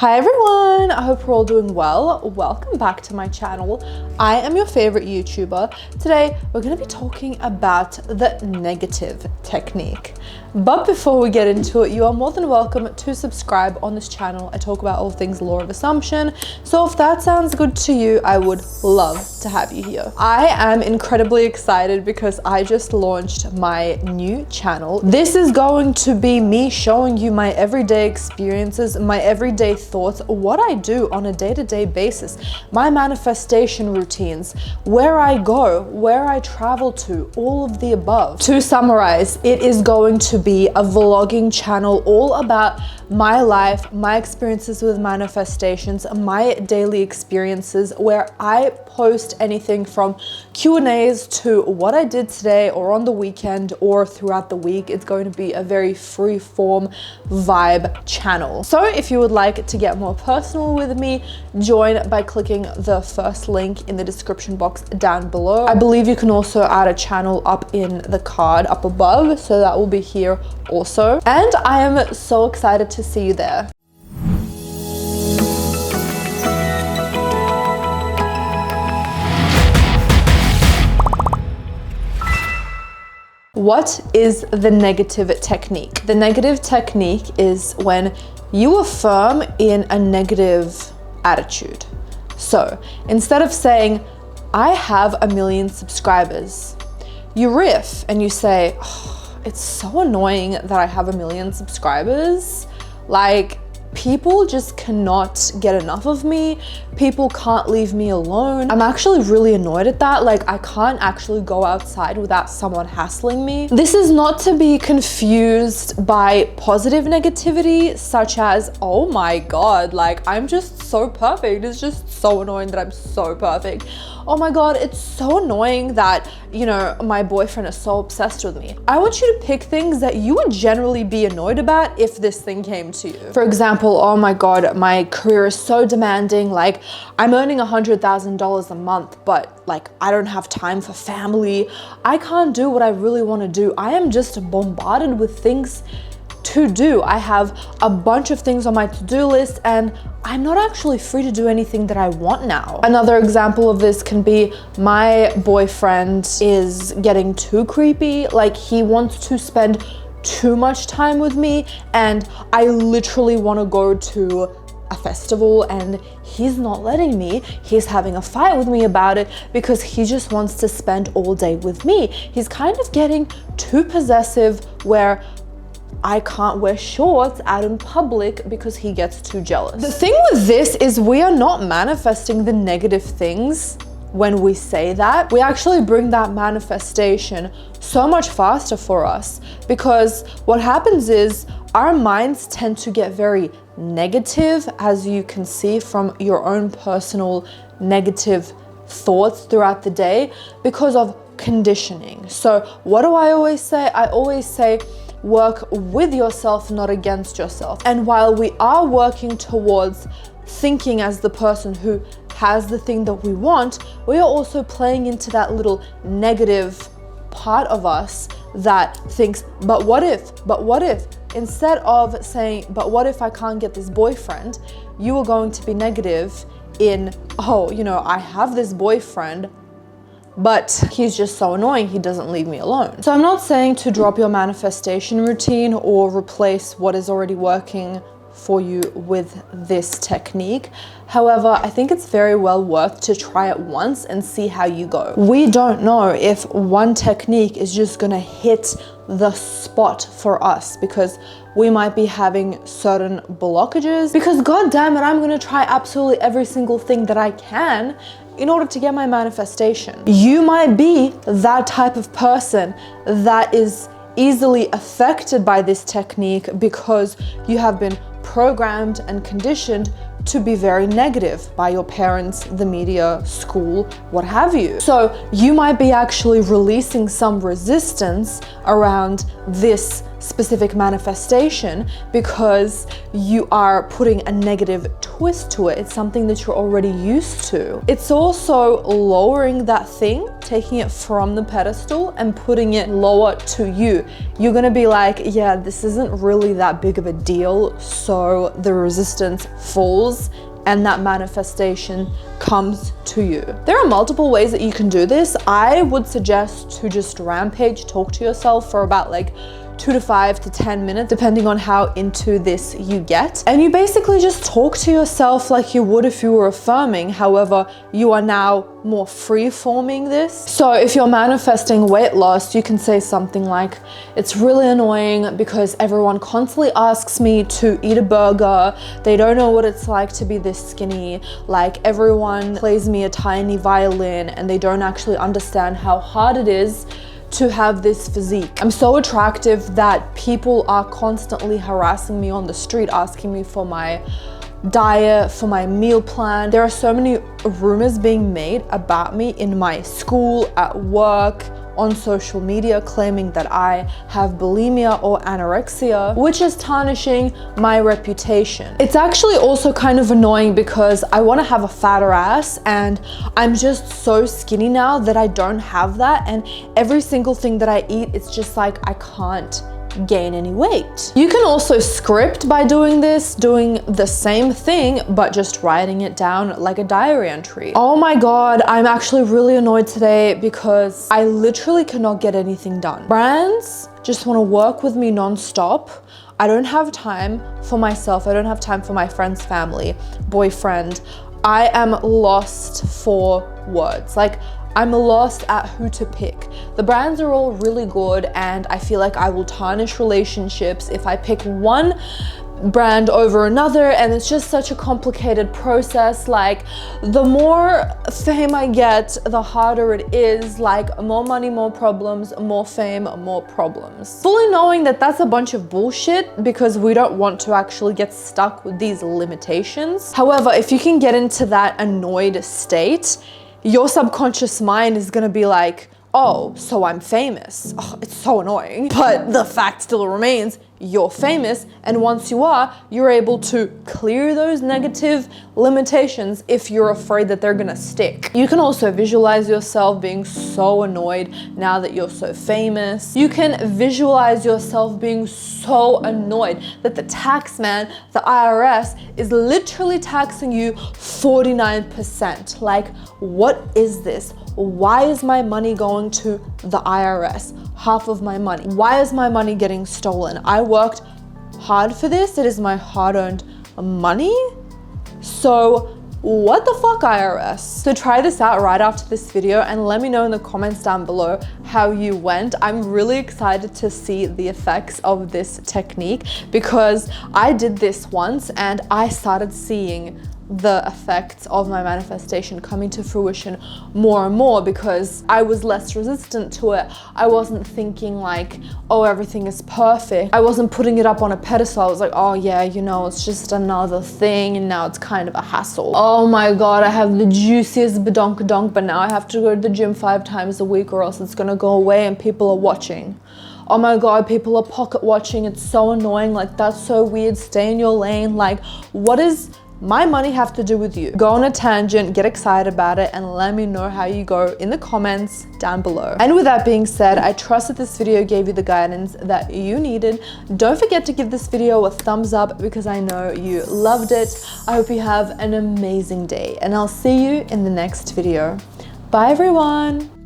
Hi everyone, I hope we're all doing well. Welcome back to my channel. I am your favorite YouTuber. Today, we're gonna be talking about the negative technique. But before we get into it, you are more than welcome to subscribe on this channel. I talk about all things law of assumption. So if that sounds good to you, I would love to have you here. I am incredibly excited because I just launched my new channel. This is going to be me showing you my everyday experiences, my everyday thoughts, what I do on a day-to-day basis, my manifestation routines, where I go, where I travel to, all of the above. To summarize, it is going to be a vlogging channel all about my life, my experiences with manifestations, my daily experiences, where I post anything from Q&As to what I did today or on the weekend or throughout the week. It's going to be a very free form vibe channel. So if you would like to get more personal with me, join by clicking the first link in the description box down below. I believe you can also add a channel up in the card up above, so that will be here also. And I am so excited to see you there. What is the negative technique? The negative technique is when you affirm in a negative attitude. So instead of saying, I have 1 million subscribers, you riff and you say, oh, it's so annoying that I have 1 million subscribers. Like, people just cannot get enough of me. People can't leave me alone. I'm actually really annoyed at that. Like, I can't actually go outside without someone hassling me. This is not to be confused by positive negativity, such as, oh my God, like, I'm just so perfect. It's just so annoying that I'm so perfect. Oh my God, it's so annoying that, you know, my boyfriend is so obsessed with me. I want you to pick things that you would generally be annoyed about if this thing came to you. For example, oh my God, my career is so demanding. Like, I'm earning $100,000 a month, but like, I don't have time for family. I can't do what I really want to do. I am just bombarded with things to do. I have a bunch of things on my to-do list and I'm not actually free to do anything that I want now. Another example of this can be my boyfriend is getting too creepy. Like, he wants to spend too much time with me and I literally want to go to a festival and he's not letting me. He's having a fight with me about it because he just wants to spend all day with me. He's kind of getting too possessive where I can't wear shorts out in public because he gets too jealous. The thing with this is we are not manifesting the negative things when we say that. We actually bring that manifestation so much faster for us, because what happens is our minds tend to get very negative, as you can see from your own personal negative thoughts throughout the day because of conditioning. So what do I always say? I always say, work with yourself, not against yourself. And while we are working towards thinking as the person who has the thing that we want, we are also playing into that little negative part of us that thinks, but what if, but what if? Instead of saying, but what if I can't get this boyfriend, you are going to be negative in, oh, you know, I have this boyfriend, but he's just so annoying, he doesn't leave me alone. So I'm not saying to drop your manifestation routine or replace what is already working for you with this technique. However, I think it's very well worth to try it once and see how you go. We don't know if one technique is just gonna hit the spot for us, because we might be having certain blockages, because God damn it, I'm gonna try absolutely every single thing that I can in order to get my manifestation. You might be that type of person that is easily affected by this technique because you have been programmed and conditioned to be very negative by your parents, the media, school, what have you. So you might be actually releasing some resistance around this specific manifestation because you are putting a negative twist to it. It's something that you're already used to. It's also lowering that thing, taking it from the pedestal and putting it lower to you. You're gonna be like, yeah, this isn't really that big of a deal, so the resistance falls and that manifestation comes to you. There are multiple ways that you can do this. I would suggest to just rampage, talk to yourself for about like 2 to 5 to 10 minutes, depending on how into this you get. And you basically just talk to yourself like you would if you were affirming. However, you are now more free forming this. So if you're manifesting weight loss, you can say something like, it's really annoying because everyone constantly asks me to eat a burger. They don't know what it's like to be this skinny. Like, everyone plays me a tiny violin and they don't actually understand how hard it is to have this physique. I'm so attractive that people are constantly harassing me on the street, asking me for my diet, for my meal plan. There are so many rumors being made about me in my school, at work, on social media, claiming that I have bulimia or anorexia, which is tarnishing my reputation. It's actually also kind of annoying because I want to have a fatter ass and I'm just so skinny now that I don't have that, and every single thing that I eat, it's just like I can't gain any weight. You can also script by doing this, doing the same thing, but just writing it down like a diary entry. Oh my God, I'm actually really annoyed today because I literally cannot get anything done. Brands just want to work with me non-stop. I don't have time for myself. I don't have time for my friends, family, boyfriend. I am lost for words. Like, I'm lost at who to pick. The brands are all really good and I feel like I will tarnish relationships if I pick one brand over another, and it's just such a complicated process. Like, the more fame I get, the harder it is. Like, more money, more problems, more fame, more problems. Fully knowing that that's a bunch of bullshit because we don't want to actually get stuck with these limitations. However, if you can get into that annoyed state, your subconscious mind is gonna be like, oh, so I'm famous. Oh, it's so annoying. But the fact still remains, you're famous, and once you are, you're able to clear those negative limitations if you're afraid that they're gonna stick. You can also visualize yourself being so annoyed now that you're so famous. You can visualize yourself being so annoyed that the tax man, the IRS, is literally taxing you 49%. Like, what is this? Why is my money going to the IRS? Half of my money. Why is my money getting stolen? I worked hard for this. It is my hard-earned money. So what the fuck, IRS? So try this out right after this video and let me know in the comments down below how you went. I'm really excited to see the effects of this technique because I did this once and I started seeing the effects of my manifestation coming to fruition more and more because I was less resistant to it. I wasn't thinking like, oh, everything is perfect. I wasn't putting it up on a pedestal. I was like, oh yeah, you know, it's just another thing and now it's kind of a hassle. Oh my God, I have the juiciest badonkadonk, but now I have to go to the gym 5 times a week or else it's gonna go away and people are watching. Oh my God, people are pocket watching. It's so annoying. Like, that's so weird. Stay in your lane. Like, what does my money have to do with you? Go on a tangent, get excited about it, and let me know how you go in the comments down below. And with that being said, I trust that this video gave you the guidance that you needed. Don't forget to give this video a thumbs up because I know you loved it. I hope you have an amazing day and I'll see you in the next video. Bye everyone.